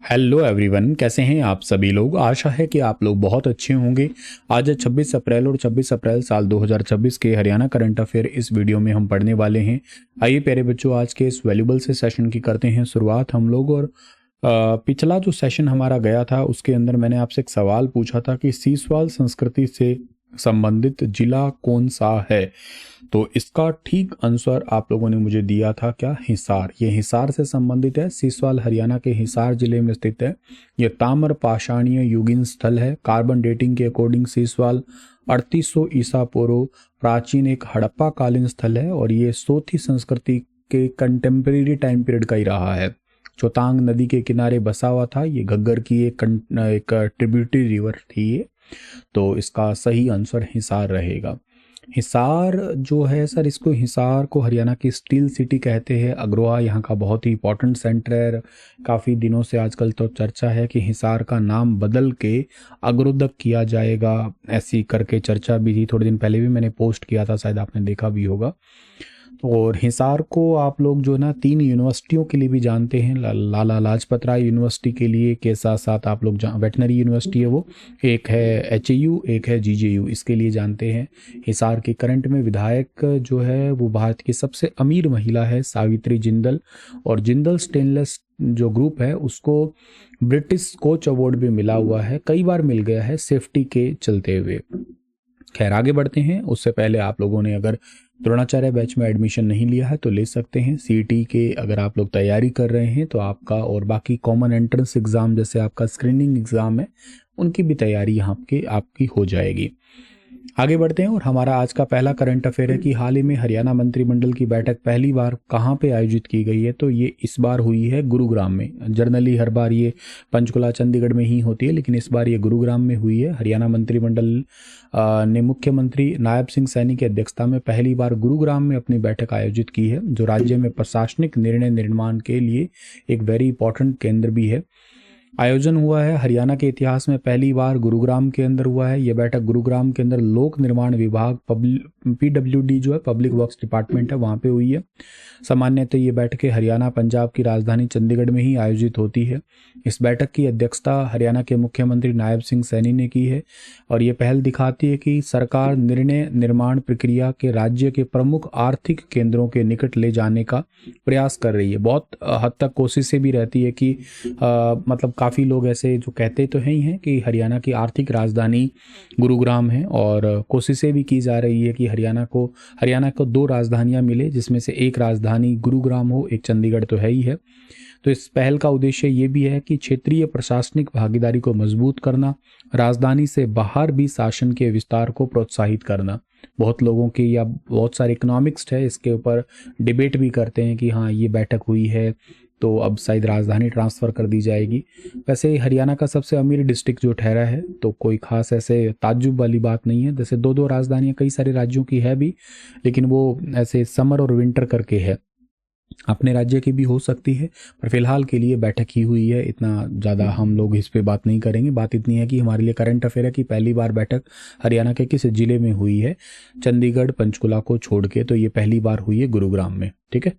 Hello everyone, कैसे हैं आप सभी लोग। आशा है कि आप लोग बहुत अच्छे होंगे। आज है 26 अप्रैल और 26 अप्रैल साल 2026 के हरियाणा करंट अफेयर इस वीडियो में हम पढ़ने वाले हैं। आइए प्यारे बच्चों, आज के इस वैल्यूबल से सेशन की करते हैं शुरुआत हम लोग। और पिछला जो सेशन हमारा गया था उसके अंदर मैंने आपसे एक सवाल पूछा था कि सीसवाल संस्कृति से संबंधित जिला कौन सा है। तो इसका ठीक आंसर आप लोगों ने मुझे दिया था क्या, हिसार। ये हिसार से संबंधित है। सीसवाल हरियाणा के हिसार जिले में स्थित है। ये ताम्र पाषाणीय युगीन स्थल है। कार्बन डेटिंग के अकॉर्डिंग सीसवाल 3800 ईसा पूर्व प्राचीन एक हड़प्पा कालीन स्थल है और ये सोथी संस्कृति के कंटेम्प्रेरी टाइम पीरियड का ही रहा है। चोतांग नदी के किनारे बसा हुआ था। ये घग्गर की एक ट्रिब्यूटरी रिवर थी ये। तो इसका सही आंसर हिसार रहेगा। हिसार जो है सर, इसको हिसार को हरियाणा की स्टील सिटी कहते हैं। अग्रोहा यहाँ का बहुत ही इंपॉर्टेंट सेंटर है। काफ़ी दिनों से आजकल तो चर्चा है कि हिसार का नाम बदल के अग्रोदक किया जाएगा, ऐसी करके चर्चा भी थी। थोड़े दिन पहले भी मैंने पोस्ट किया था, शायद आपने देखा भी होगा। और हिसार को आप लोग जो ना 3 यूनिवर्सिटियों के लिए भी जानते हैं। लाला लाजपत राय यूनिवर्सिटी के लिए के साथ साथ आप लोग वेटनरी यूनिवर्सिटी है वो, एक है HAU, एक है GJU, इसके लिए जानते हैं। हिसार के करंट में विधायक जो है वो भारत की सबसे अमीर महिला है, सावित्री जिंदल। और जिंदल स्टेनलेस जो ग्रुप है उसको ब्रिटिश कोच अवार्ड भी मिला हुआ है, कई बार मिल गया है सेफ्टी के चलते हुए। खैर आगे बढ़ते हैं। उससे पहले आप लोगों ने अगर द्रोणाचार्य बैच में एडमिशन नहीं लिया है तो ले सकते हैं। CET के अगर आप लोग तैयारी कर रहे हैं तो आपका, और बाकी कॉमन एंट्रेंस एग्ज़ाम जैसे आपका स्क्रीनिंग एग्ज़ाम है, उनकी भी तैयारी यहाँ के आपकी हो जाएगी। आगे बढ़ते हैं और हमारा आज का पहला करंट अफेयर है कि हाल ही में हरियाणा मंत्रिमंडल की बैठक पहली बार कहाँ पे आयोजित की गई है। तो ये इस बार हुई है गुरुग्राम में। जनरली हर बार ये पंचकुला चंडीगढ़ में ही होती है, लेकिन इस बार ये गुरुग्राम में हुई है। हरियाणा मंत्रिमंडल ने मुख्यमंत्री नायब सिंह सैनी की अध्यक्षता में पहली बार गुरुग्राम में अपनी बैठक आयोजित की है, जो राज्य में प्रशासनिक निर्णय निर्माण के लिए एक वेरी इंपॉर्टेंट केंद्र भी है। आयोजन हुआ है हरियाणा के इतिहास में पहली बार गुरुग्राम के अंदर हुआ है। यह बैठक गुरुग्राम के अंदर लोक निर्माण विभाग PWD जो है, पब्लिक वर्क्स डिपार्टमेंट है, वहाँ पे हुई है। सामान्यतः ये बैठकें हरियाणा पंजाब की राजधानी चंडीगढ़ में ही आयोजित होती है। इस बैठक की अध्यक्षता हरियाणा के मुख्यमंत्री नायब सिंह सैनी ने की है और ये पहल दिखाती है कि सरकार निर्णय निर्माण प्रक्रिया के राज्य के प्रमुख आर्थिक केंद्रों के निकट ले जाने का प्रयास कर रही है। बहुत हद तक कोशिशें भी रहती है कि मतलब काफ़ी लोग ऐसे जो कहते तो हैं ही हैं कि हरियाणा की आर्थिक राजधानी गुरुग्राम है, और कोशिशें भी की जा रही है कि हरियाणा को 2 राजधानियां मिले, जिसमें से एक राजधानी गुरुग्राम हो, एक चंडीगढ़ तो है ही है। तो इस पहल का उद्देश्य ये भी है कि क्षेत्रीय प्रशासनिक भागीदारी को मजबूत करना, राजधानी से बाहर भी शासन के विस्तार को प्रोत्साहित करना। बहुत लोगों की या बहुत सारे इकोनॉमिक्स है इसके ऊपर डिबेट भी करते हैं कि हाँ ये बैठक हुई है तो अब शायद राजधानी ट्रांसफ़र कर दी जाएगी। वैसे हरियाणा का सबसे अमीर डिस्ट्रिक्ट जो ठहरा है, तो कोई खास ऐसे ताज्जुब वाली बात नहीं है। जैसे 2-2 राजधानियाँ कई सारे राज्यों की है भी, लेकिन वो ऐसे समर और विंटर करके है। अपने राज्य की भी हो सकती है, पर फिलहाल के लिए बैठक ही हुई है। इतना ज़्यादा हम लोग इस पे बात नहीं करेंगे। बात इतनी है कि हमारे लिए करंट अफेयर है कि पहली बार बैठक हरियाणा के किस जिले में हुई है, चंडीगढ़ पंचकुला को छोड़ के। तो ये पहली बार हुई है गुरुग्राम में, ठीक है।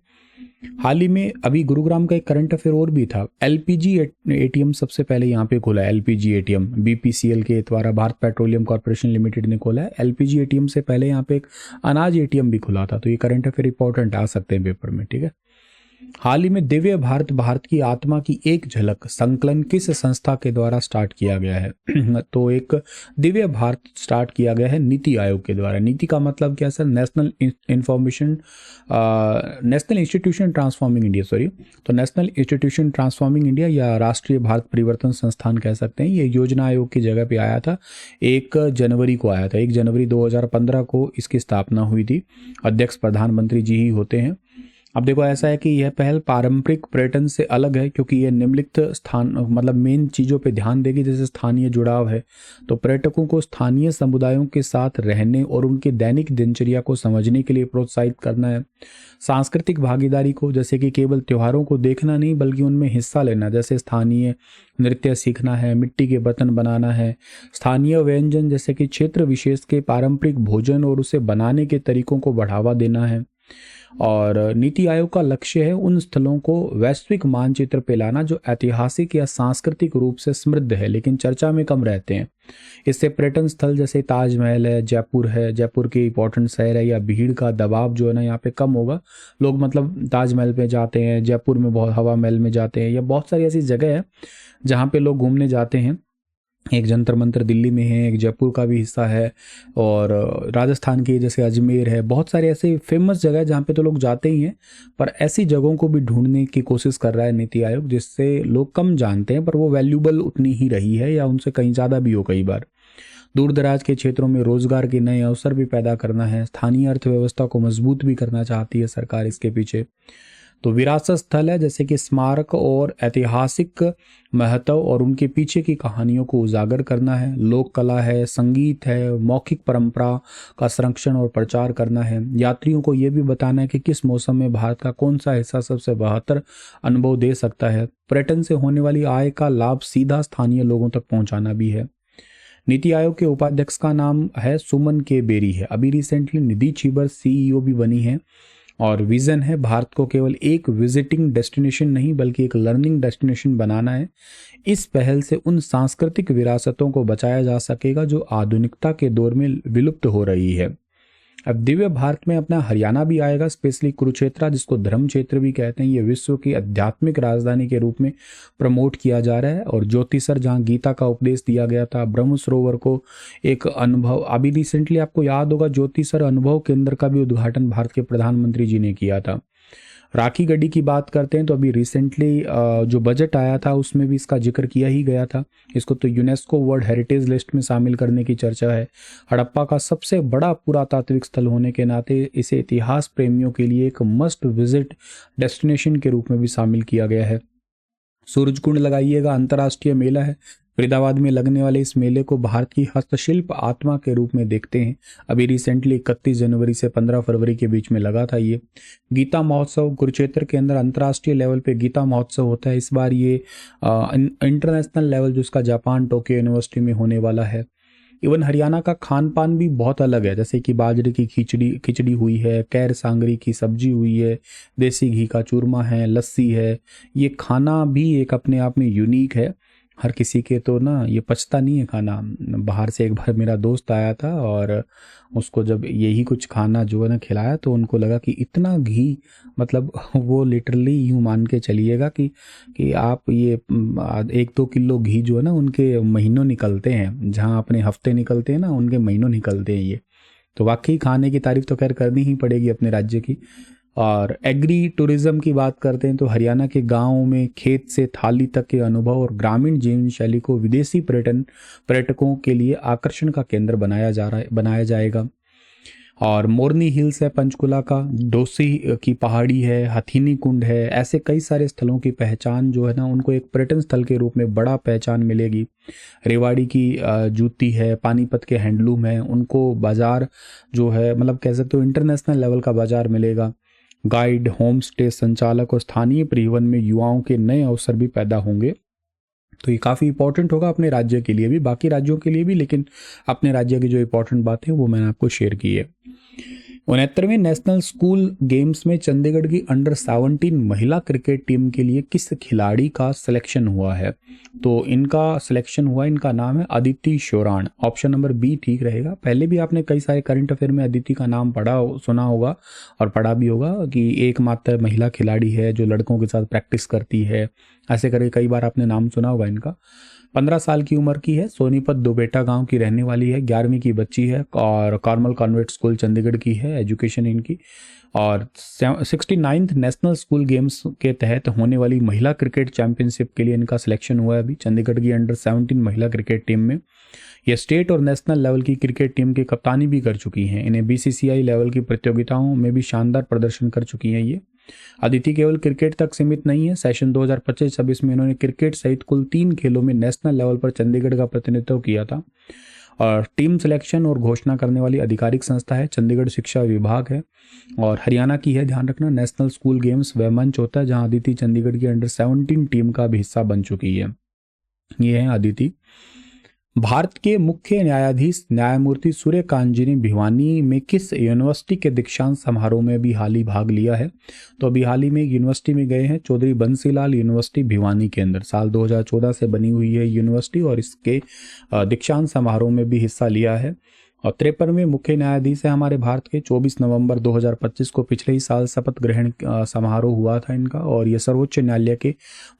हाल ही में अभी गुरुग्राम का एक करंट अफेयर और भी था। LPG ATM सबसे पहले यहाँ पे खोला है। LPG ATM BPCL के द्वारा, भारत पेट्रोलियम कॉर्पोरेशन लिमिटेड ने खोला है। LPG ATM से पहले यहाँ पे एक अनाज ATM भी खुला था। तो ये करंट अफेयर इंपॉर्टेंट आ सकते हैं पेपर में, ठीक है। हाल ही में दिव्य भारत, भारत की आत्मा की एक झलक संकलन किस संस्था के द्वारा स्टार्ट किया गया है। तो एक दिव्य भारत स्टार्ट किया गया है नीति आयोग के द्वारा। नीति का मतलब क्या sir, national institution transforming India, तो नेशनल इंस्टीट्यूशन ट्रांसफॉर्मिंग इंडिया या राष्ट्रीय भारत परिवर्तन संस्थान कह सकते हैं। ये योजना आयोग की जगह पे आया था। 1 जनवरी को आया था। 1 जनवरी 2015 को इसकी स्थापना हुई थी। अध्यक्ष प्रधानमंत्री जी ही होते हैं। अब देखो ऐसा है कि यह पहल पारंपरिक पर्यटन से अलग है, क्योंकि यह निम्नलिखित स्थान मतलब मेन चीज़ों पे ध्यान देगी। जैसे स्थानीय जुड़ाव है, तो पर्यटकों को स्थानीय समुदायों के साथ रहने और उनके दैनिक दिनचर्या को समझने के लिए प्रोत्साहित करना है। सांस्कृतिक भागीदारी को, जैसे कि केवल त्योहारों को देखना नहीं बल्कि उनमें हिस्सा लेना, जैसे स्थानीय नृत्य सीखना है, मिट्टी के बर्तन बनाना है, स्थानीय व्यंजन जैसे कि क्षेत्र विशेष के पारंपरिक भोजन और उसे बनाने के तरीकों को बढ़ावा देना है। और नीति आयोग का लक्ष्य है उन स्थलों को वैश्विक मानचित्र पे लाना जो ऐतिहासिक या सांस्कृतिक रूप से समृद्ध है लेकिन चर्चा में कम रहते हैं। इससे पर्यटन स्थल जैसे ताजमहल है, जयपुर की इंपॉर्टेंट शहर है, या भीड़ का दबाव जो है ना यहाँ पे कम होगा। लोग मतलब ताजमहल पे जाते हैं, जयपुर में बहुत हवा महल में जाते हैं, या बहुत सारी ऐसी जगह है जहाँ पे लोग घूमने जाते हैं। एक जंतर मंतर दिल्ली में है, एक जयपुर का भी हिस्सा है, और राजस्थान की जैसे अजमेर है। बहुत सारे ऐसे फेमस जगह है जहाँ पे तो लोग जाते ही हैं, पर ऐसी जगहों को भी ढूंढने की कोशिश कर रहा है नीति आयोग जिससे लोग कम जानते हैं पर वो वैल्यूबल उतनी ही रही है या उनसे कहीं ज़्यादा भी हो कई बार। दूर दराज के क्षेत्रों में रोजगार के नए अवसर भी पैदा करना है, स्थानीय अर्थव्यवस्था को मजबूत भी करना चाहती है सरकार इसके पीछे। तो विरासत स्थल है जैसे कि स्मारक और ऐतिहासिक महत्व और उनके पीछे की कहानियों को उजागर करना है। लोक कला है, संगीत है, मौखिक परंपरा का संरक्षण और प्रचार करना है। यात्रियों को ये भी बताना है कि किस मौसम में भारत का कौन सा हिस्सा सबसे बेहतर अनुभव दे सकता है। पर्यटन से होने वाली आय का लाभ सीधा स्थानीय लोगों तक पहुंचाना भी है। नीति आयोग के उपाध्यक्ष का नाम है सुमन के बेरी है। अभी रिसेंटली निधि छीबर सीईओ भी बनी है, और विजन है भारत को केवल एक विजिटिंग डेस्टिनेशन नहीं बल्कि एक लर्निंग डेस्टिनेशन बनाना है। इस पहल से उन सांस्कृतिक विरासतों को बचाया जा सकेगा जो आधुनिकता के दौर में विलुप्त हो रही है। अब दिव्य भारत में अपना हरियाणा भी आएगा, स्पेशली कुरुक्षेत्र जिसको धर्म क्षेत्र भी कहते हैं। ये विश्व की आध्यात्मिक राजधानी के रूप में प्रमोट किया जा रहा है। और ज्योतिसर जहाँ गीता का उपदेश दिया गया था, ब्रह्म सरोवर को एक अनुभव, अभी रिसेंटली आपको याद होगा ज्योतिसर अनुभव केंद्र का भी उद्घाटन भारत के प्रधानमंत्री जी ने किया था। राखी गढ़ी की बात करते हैं तो अभी रिसेंटली जो बजट आया था उसमें भी इसका जिक्र किया ही गया था। इसको तो यूनेस्को वर्ल्ड हेरिटेज लिस्ट में शामिल करने की चर्चा है। हड़प्पा का सबसे बड़ा पुरातात्विक स्थल होने के नाते इसे इतिहास प्रेमियों के लिए एक मस्ट विजिट डेस्टिनेशन के रूप में भी शामिल किया गया है। सूरजकुंड लगाइएगा, अंतर्राष्ट्रीय मेला है। फरीदाबाद में लगने वाले इस मेले को भारत की हस्तशिल्प आत्मा के रूप में देखते हैं। अभी रिसेंटली 31 जनवरी से 15 फरवरी के बीच में लगा था ये गीता महोत्सव। कुरुक्षेत्र के अंदर अंतर्राष्ट्रीय लेवल पे गीता महोत्सव होता है। इस बार ये इंटरनेशनल लेवल जो इसका जापान टोक्यो यूनिवर्सिटी में होने वाला है। इवन हरियाणा का खान पान भी बहुत अलग है, जैसे कि बाजरे की खिचड़ी हुई है, कैर सांगरी की सब्जी हुई है, देसी घी का चूरमा है, लस्सी है। ये खाना भी एक अपने आप में यूनिक है। हर किसी के तो ना ये पचता नहीं है खाना। बाहर से एक बार मेरा दोस्त आया था और उसको जब यही कुछ खाना जो है ना खिलाया तो उनको लगा कि इतना घी, मतलब वो लिटरली यूँ मान के चलिएगा कि आप ये 1-2 किलो घी जो है ना उनके महीनों निकलते हैं, जहाँ अपने हफ्ते निकलते हैं ना उनके महीनों निकलते हैं ये। तो वाकई खाने की तारीफ तो खैर करनी ही पड़ेगी अपने राज्य की। और एग्री टूरिज्म की बात करते हैं तो हरियाणा के गांवों में खेत से थाली तक के अनुभव और ग्रामीण जीवन शैली को विदेशी पर्यटकों के लिए आकर्षण का केंद्र बनाया जाएगा। और मोरनी हिल्स है पंचकुला का, डोसी की पहाड़ी है, हथीनी कुंड है। ऐसे कई सारे स्थलों की पहचान जो है ना उनको एक पर्यटन स्थल के रूप में बड़ा पहचान मिलेगी। रेवाड़ी की जूती है, पानीपत के हैंडलूम है, उनको बाजार जो है मतलब कह सकते हो इंटरनेशनल लेवल का बाजार मिलेगा। गाइड, होम स्टे संचालक और स्थानीय परिवहन में युवाओं के नए अवसर भी पैदा होंगे। तो ये काफ़ी इंपॉर्टेंट होगा अपने राज्य के लिए भी, बाकी राज्यों के लिए भी, लेकिन अपने राज्य की जो इंपॉर्टेंट बात है वो मैंने आपको शेयर की है। 69वें नेशनल स्कूल गेम्स में चंडीगढ़ की अंडर 17 महिला क्रिकेट टीम के लिए किस खिलाड़ी का सिलेक्शन हुआ है? तो इनका सिलेक्शन हुआ, इनका नाम है Aditi Shoran. Option number B ठीक रहेगा। पहले भी आपने कई सारे करंट अफेयर में अदिति का नाम सुना होगा और पढ़ा भी होगा कि एकमात्र महिला खिलाड़ी है जो लड़कों के साथ प्रैक्टिस करती है। ऐसे करके कई बार आपने नाम सुना होगा इनका। 15 साल की उम्र की है, सोनीपत दोबेटा गांव की रहने वाली है, 11वीं की बच्ची है और कार्मल कॉन्वेंट स्कूल चंडीगढ़ की है एजुकेशन इनकी। और 69th नेशनल स्कूल गेम्स के तहत होने वाली महिला क्रिकेट चैंपियनशिप के लिए इनका सिलेक्शन हुआ है अभी चंडीगढ़ की अंडर 17 महिला क्रिकेट टीम में। ये स्टेट और नेशनल लेवल की क्रिकेट टीम की कप्तानी भी कर चुकी हैं। इन्हें BCCI लेवल की प्रतियोगिताओं में भी शानदार प्रदर्शन कर चुकी हैं ये। अदिति केवल क्रिकेट तक सीमित नहीं है। सेशन 2025-26 में इन्होंने क्रिकेट सहित कुल 3 खेलों में नेशनल लेवल पर चंडीगढ़ का प्रतिनिधित्व किया था। और टीम सिलेक्शन और घोषणा करने वाली आधिकारिक संस्था है चंडीगढ़ शिक्षा विभाग है। और हरियाणा की है, ध्यान रखना। नेशनल स्कूल गेम्स वह मंच होता है जहां अदिति चंडीगढ़ की अंडर 17 टीम का भी हिस्सा बन चुकी है। ये है अदिति। भारत के मुख्य न्यायाधीश न्यायमूर्ति सूर्यकांत जी ने भिवानी में किस यूनिवर्सिटी के दीक्षांत समारोह में भी हाल ही भाग लिया है? तो अभी हाल ही में एक यूनिवर्सिटी में गए हैं, चौधरी बंसीलाल यूनिवर्सिटी भिवानी के अंदर। साल 2014 से बनी हुई है यूनिवर्सिटी और इसके दीक्षांत समारोह में भी हिस्सा लिया है। और 53वें मुख्य न्यायाधीश है हमारे भारत के। 24 नवंबर 2025 को पिछले ही साल शपथ ग्रहण समारोह हुआ था इनका, और ये सर्वोच्च न्यायालय के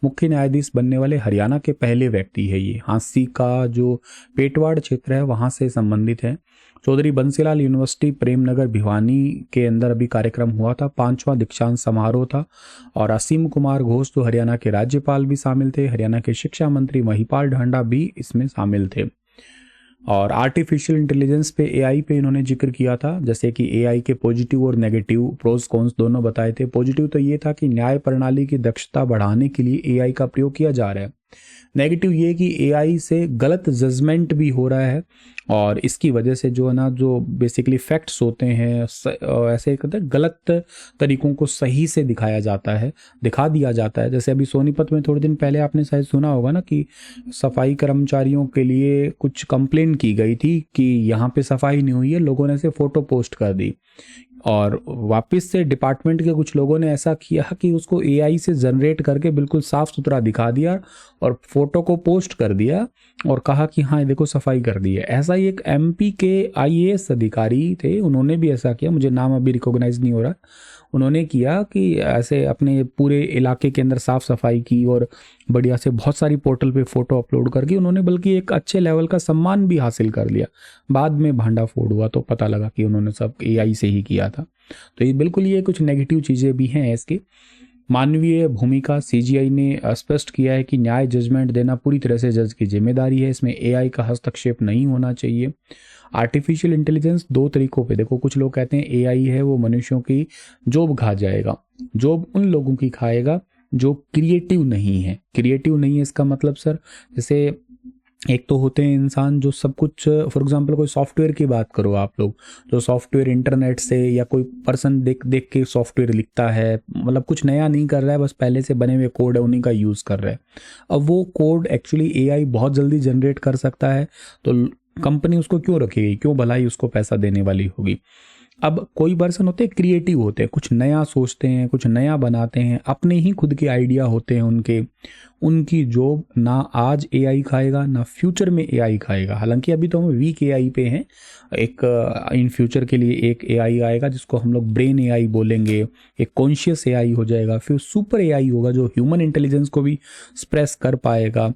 मुख्य न्यायाधीश बनने वाले हरियाणा के पहले व्यक्ति है। ये हाँसी का जो पेटवाड़ क्षेत्र है वहाँ से संबंधित है। चौधरी बंसीलाल यूनिवर्सिटी प्रेमनगर भिवानी के अंदर अभी कार्यक्रम हुआ था, 5वां दीक्षांत समारोह था। और असीम कुमार घोष जो हरियाणा के राज्यपाल भी शामिल थे, हरियाणा के शिक्षा मंत्री महिपाल ढांडा भी इसमें शामिल थे। और आर्टिफिशियल इंटेलिजेंस पे एआई पे इन्होंने जिक्र किया था, जैसे कि एआई के पॉजिटिव और नेगेटिव प्रोज कॉन्स दोनों बताए थे। पॉजिटिव तो ये था कि न्याय प्रणाली की दक्षता बढ़ाने के लिए एआई का प्रयोग किया जा रहा है। नेगेटिव ये कि एआई से गलत जजमेंट भी हो रहा है, और इसकी वजह से जो है ना, जो बेसिकली फैक्ट्स होते हैं ऐसे कहते हैं गलत तरीकों को सही से दिखा दिया जाता है। जैसे अभी सोनीपत में थोड़े दिन पहले आपने शायद सुना होगा ना कि सफाई कर्मचारियों के लिए कुछ कंप्लेंट की गई थी कि यहाँ पे सफाई नहीं हुई है, लोगों ने ऐसे फोटो पोस्ट कर दी, और वापस से डिपार्टमेंट के कुछ लोगों ने ऐसा किया कि उसको एआई से जनरेट करके बिल्कुल साफ सुथरा दिखा दिया और फोटो को पोस्ट कर दिया और कहा कि हाँ देखो सफाई कर दी है। ऐसा ही एक एमपी के आईएएस अधिकारी थे, उन्होंने भी ऐसा किया, मुझे नाम अभी रिकॉग्नाइज नहीं हो रहा। उन्होंने किया कि ऐसे अपने पूरे इलाके के अंदर साफ सफाई की और बढ़िया से बहुत सारी पोर्टल पे फोटो अपलोड करके उन्होंने बल्कि एक अच्छे लेवल का सम्मान भी हासिल कर लिया। बाद में भांडा फोड़ हुआ तो पता लगा कि उन्होंने सब एआई से ही किया था। तो ये बिल्कुल ये कुछ नेगेटिव चीज़ें भी हैं इसकी। मानवीय भूमिका, सीजीआई ने स्पष्ट किया है कि न्याय जजमेंट देना पूरी तरह से जज की जिम्मेदारी है, इसमें एआई का हस्तक्षेप नहीं होना चाहिए। आर्टिफिशियल इंटेलिजेंस दो तरीकों पे, देखो कुछ लोग कहते हैं एआई है वो मनुष्यों की जॉब खा जाएगा। जॉब उन लोगों की खाएगा जो क्रिएटिव नहीं है। क्रिएटिव नहीं है इसका मतलब सर, जैसे एक तो होते हैं इंसान जो सब कुछ, फॉर एग्जांपल कोई सॉफ्टवेयर की बात करो आप लोग, जो सॉफ्टवेयर इंटरनेट से या कोई पर्सन देख देख के सॉफ्टवेयर लिखता है, मतलब कुछ नया नहीं कर रहा है, बस पहले से बने हुए कोड है उन्हीं का यूज़ कर रहा है। अब वो कोड एक्चुअली एआई बहुत जल्दी जनरेट कर सकता है, तो कंपनी उसको क्यों रखेगी, क्यों भलाई उसको पैसा देने वाली होगी। अब कोई पर्सन होते हैं क्रिएटिव होते हैं, कुछ नया सोचते हैं, कुछ नया बनाते हैं, अपने ही खुद के आइडिया होते हैं उनकी जॉब ना आज एआई खाएगा ना फ्यूचर में एआई खाएगा। हालांकि अभी तो हम वीक एआई पे हैं, एक इन फ्यूचर के लिए एक एआई आएगा जिसको हम लोग ब्रेन एआई बोलेंगे, एक कॉन्शियस एआई हो जाएगा, फिर सुपर एआई होगा जो ह्यूमन इंटेलिजेंस को भी एक्सप्रेस कर पाएगा,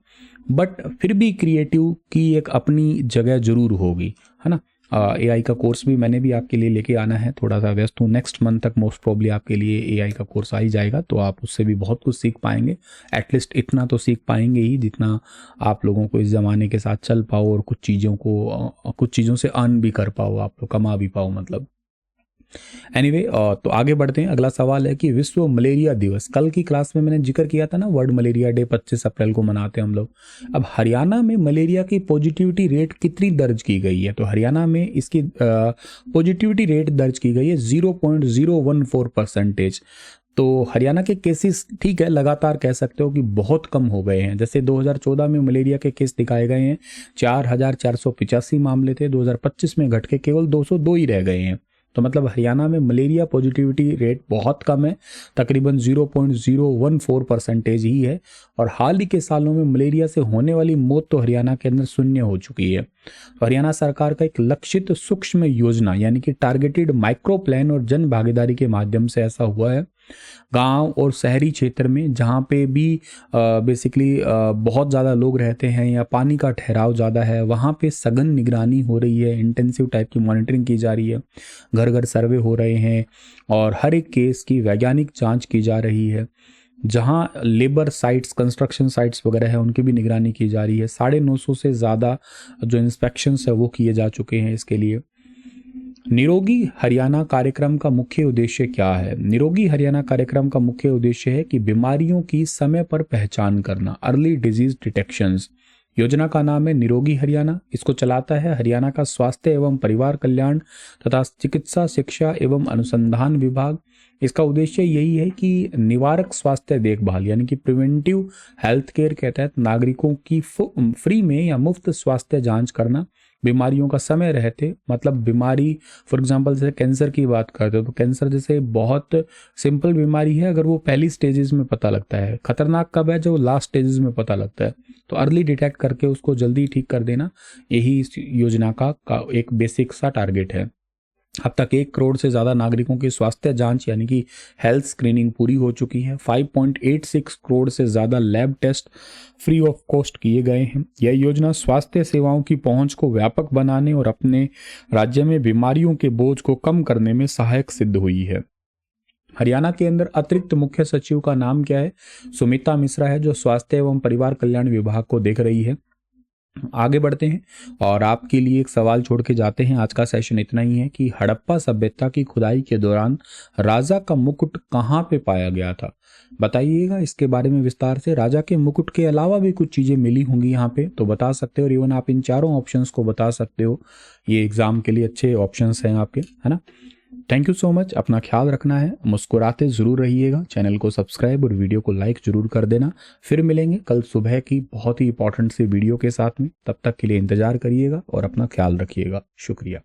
बट फिर भी क्रिएटिव की एक अपनी जगह जरूर होगी, है ना। एआई का कोर्स भी मैंने भी आपके लिए लेके आना है, थोड़ा सा व्यस्त हूँ। नेक्स्ट मंथ तक मोस्ट प्रोबब्ली आपके लिए एआई का कोर्स आ ही जाएगा, तो आप उससे भी बहुत कुछ सीख पाएंगे। एटलीस्ट इतना तो सीख पाएंगे ही जितना आप लोगों को इस ज़माने के साथ चल पाओ और कुछ चीज़ों से अर्न भी कर पाओ, आप लोग कमा भी पाओ मतलब। एनीवे, तो आगे बढ़ते हैं। अगला सवाल है कि विश्व मलेरिया दिवस, कल की क्लास में मैंने जिक्र किया था ना, वर्ल्ड मलेरिया डे 25 अप्रैल को मनाते हैं हम लोग। अब हरियाणा में मलेरिया की पॉजिटिविटी रेट कितनी दर्ज की गई है? तो हरियाणा में इसकी पॉजिटिविटी रेट दर्ज की गई है 0.014%। तो हरियाणा के केसेस ठीक है, लगातार कह सकते हो कि बहुत कम हो गए हैं। जैसे 2014 में मलेरिया के केस दिखाए गए हैं, 4,485 मामले थे, 2025 में घट के केवल 202 ही रह गए हैं। तो मतलब हरियाणा में मलेरिया पॉजिटिविटी रेट बहुत कम है, तकरीबन 0.014% ही है। और हाल ही के सालों में मलेरिया से होने वाली मौत तो हरियाणा के अंदर शून्य हो चुकी है। तो हरियाणा सरकार का एक लक्षित सूक्ष्म योजना यानी कि टारगेटेड माइक्रो प्लान और जन भागीदारी के माध्यम से ऐसा हुआ है। गांव और शहरी क्षेत्र में जहाँ पे भी बेसिकली बहुत ज़्यादा लोग रहते हैं या पानी का ठहराव ज़्यादा है, वहाँ पे सघन निगरानी हो रही है, इंटेंसिव टाइप की मॉनिटरिंग की जा रही है, घर घर सर्वे हो रहे हैं और हर एक केस की वैज्ञानिक जांच की जा रही है। जहाँ लेबर साइट्स, कंस्ट्रक्शन साइट्स वगैरह है उनकी भी निगरानी की जा रही है। 950 से ज़्यादा जो इंस्पेक्शंस है वो किए जा चुके हैं इसके लिए। निरोगी हरियाणा कार्यक्रम का मुख्य उद्देश्य क्या है? निरोगी हरियाणा कार्यक्रम का मुख्य उद्देश्य है कि बीमारियों की समय पर पहचान करना, अर्ली डिजीज डिटेक्शंस। योजना का नाम है निरोगी हरियाणा। इसको चलाता है हरियाणा का स्वास्थ्य एवं परिवार कल्याण तथा चिकित्सा शिक्षा एवं अनुसंधान विभाग। इसका उद्देश्य यही है कि निवारक स्वास्थ्य देखभाल यानी कि प्रिवेंटिव हेल्थ केयर के तहत नागरिकों की फ्री में या मुफ्त स्वास्थ्य जांच करना, बीमारियों का समय रहते, मतलब बीमारी फॉर एग्जांपल जैसे कैंसर की बात करते हो तो कैंसर जैसे बहुत सिंपल बीमारी है, अगर वो पहली स्टेजेस में पता लगता है। खतरनाक कब है? जो लास्ट स्टेजेस में पता लगता है। तो अर्ली डिटेक्ट करके उसको जल्दी ठीक कर देना, यही इस योजना का एक बेसिक सा टारगेट है। अब तक 1 करोड़ से ज़्यादा नागरिकों की स्वास्थ्य जांच यानी कि हेल्थ स्क्रीनिंग पूरी हो चुकी है। 5.86 करोड़ से ज़्यादा lab test free of cost किए गए हैं। यह योजना स्वास्थ्य सेवाओं की पहुंच को व्यापक बनाने और अपने राज्य में बीमारियों के बोझ को कम करने में सहायक सिद्ध हुई है। हरियाणा के अंदर अतिरिक्त मुख्य सचिव का नाम क्या है? सुमिता मिश्रा है, जो स्वास्थ्य एवं परिवार कल्याण विभाग को देख रही है। आगे बढ़ते हैं और आपके लिए एक सवाल छोड़ के जाते हैं। आज का सेशन इतना ही है कि हड़प्पा सभ्यता की खुदाई के दौरान राजा का मुकुट कहाँ पे पाया गया था? बताइएगा इसके बारे में विस्तार से। राजा के मुकुट के अलावा भी कुछ चीज़ें मिली होंगी यहाँ पे, तो बता सकते हो। और इवन आप इन चारों ऑप्शंस को बता सकते हो। ये एग्जाम के लिए अच्छे ऑप्शंस हैं आपके, है ना। Thank you so much. अपना ख्याल रखना है, मुस्कुराते ज़रूर रहिएगा, चैनल को सब्सक्राइब और वीडियो को लाइक ज़रूर कर देना। फिर मिलेंगे कल सुबह की बहुत ही इंपॉर्टेंट सी वीडियो के साथ में। तब तक के लिए इंतज़ार करिएगा और अपना ख्याल रखिएगा। शुक्रिया।